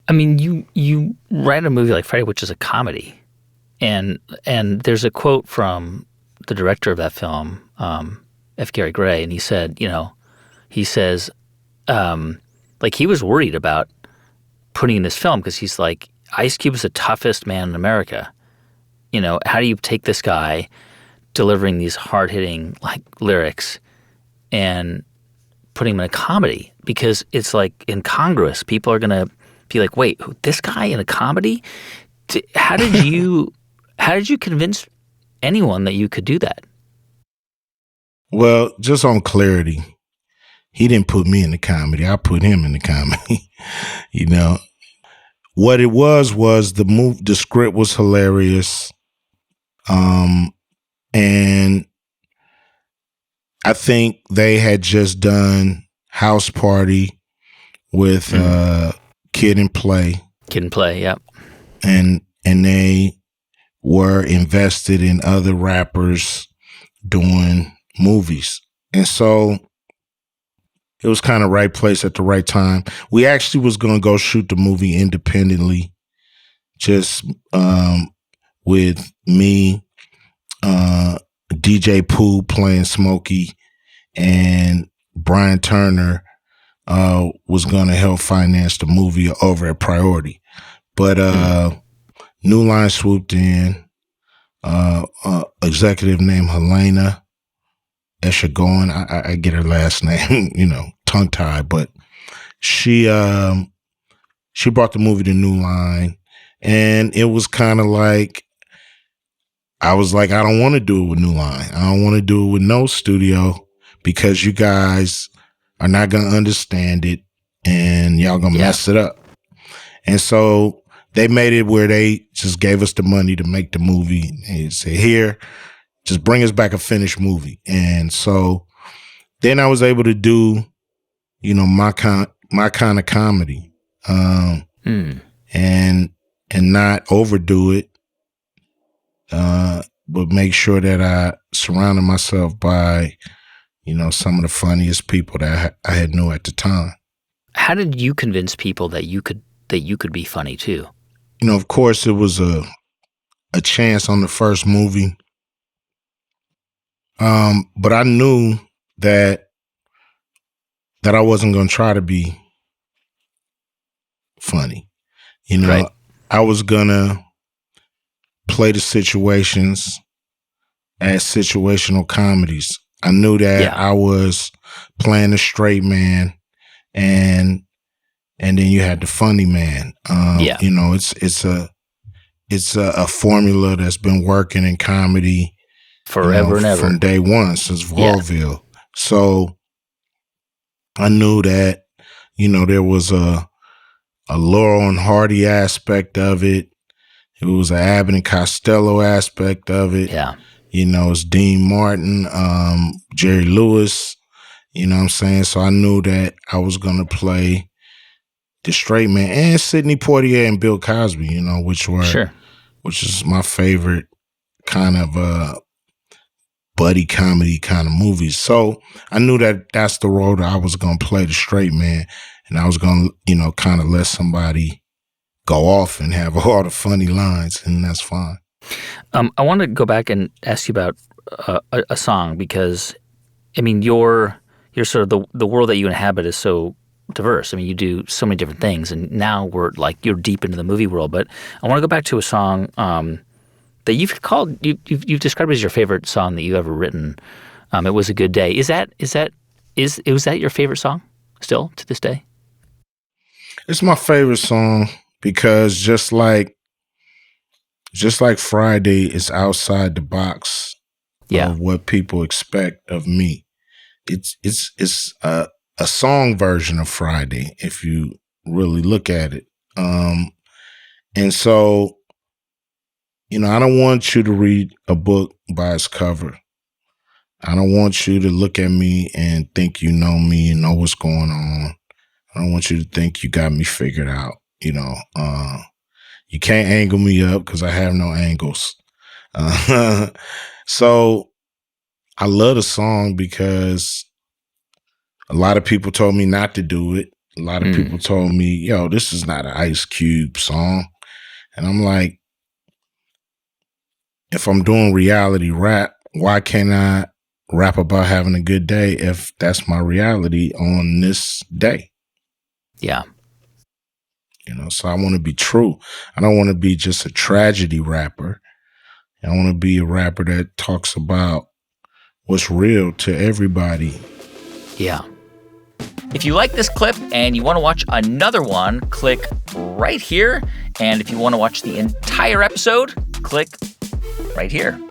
I mean, you write a movie like Friday, which is a comedy, and there's a quote from the director of that film, 𝐤𝐤𝐤𝐿, and he said, he says, like he was worried about putting in this film because he's like, Ice Cube is the toughest man in America. How do you take this guy delivering these hard-hitting like lyrics and putting him in a comedy? Because it's like incongruous. People are gonna be like, wait, this guy in a comedy? How did you convince anyone that you could do that? Well, just on clarity, he didn't put me in the comedy. I put him in the comedy. What it was the script was hilarious. And I think they had just done House Party with Kid and Play. Kid and Play, yep. And they were invested in other rappers doing movies. And so it was kind of right place at the right time. We actually was going to go shoot the movie independently, just with me, DJ Pooh playing Smokey, and Brian Turner was going to help finance the movie over at Priority. But New Line swooped in, executive named Helena Eshagon. I get her last name, tongue tied, but she brought the movie to New Line, and it was kind of like, I was like, I don't want to do it with New Line. I don't want to do it with no studio because you guys are not going to understand it and y'all going to mess it up. And so they made it where they just gave us the money to make the movie and say, here, just bring us back a finished movie. And so then I was able to do, my kind of comedy, and not overdo it. But make sure that I surrounded myself by, some of the funniest people that I had knew at the time. How did you convince people that you could be funny too? Of course, it was a chance on the first movie. But I knew that I wasn't going to try to be funny. Right. I was going to play the situations as situational comedies. I knew that I was playing a straight man, and then you had the funny man. It's a formula that's been working in comedy forever and ever from day one, since vaudeville. Yeah. So I knew that there was a Laurel and Hardy aspect of it. It was an Abbott and Costello aspect of it. Yeah. It's Dean Martin, Jerry Lewis, you know what I'm saying? So I knew that I was going to play the straight man, and Sidney Poitier and Bill Cosby, which is my favorite kind of buddy comedy kind of movies. So I knew that that's the role that I was going to play, the straight man, and I was going to, kind of let somebody go off and have all the funny lines, and that's fine. I want to go back and ask you about a song, because, I mean, you're sort of the world that you inhabit is so diverse. I mean, you do so many different things, and now you're deep into the movie world. But I want to go back to a song that you've described as your favorite song that you've ever written. It Was a Good Day. Was that your favorite song still to this day? It's my favorite song because just like Friday is outside the box of what people expect of me. It's a song version of Friday if you really look at it. And so, I don't want you to read a book by its cover. I don't want you to look at me and think you know me and know what's going on. I don't want you to think you got me figured out. You can't angle me up because I have no angles. So I love the song because a lot of people told me not to do it. A lot of people told me, yo, this is not an Ice Cube song. And I'm like, if I'm doing reality rap, why can't I rap about having a good day if that's my reality on this day? Yeah. So I want to be true. I don't want to be just a tragedy rapper. I want to be a rapper that talks about what's real to everybody. Yeah. If you like this clip and you want to watch another one, click right here. And if you want to watch the entire episode, click right here.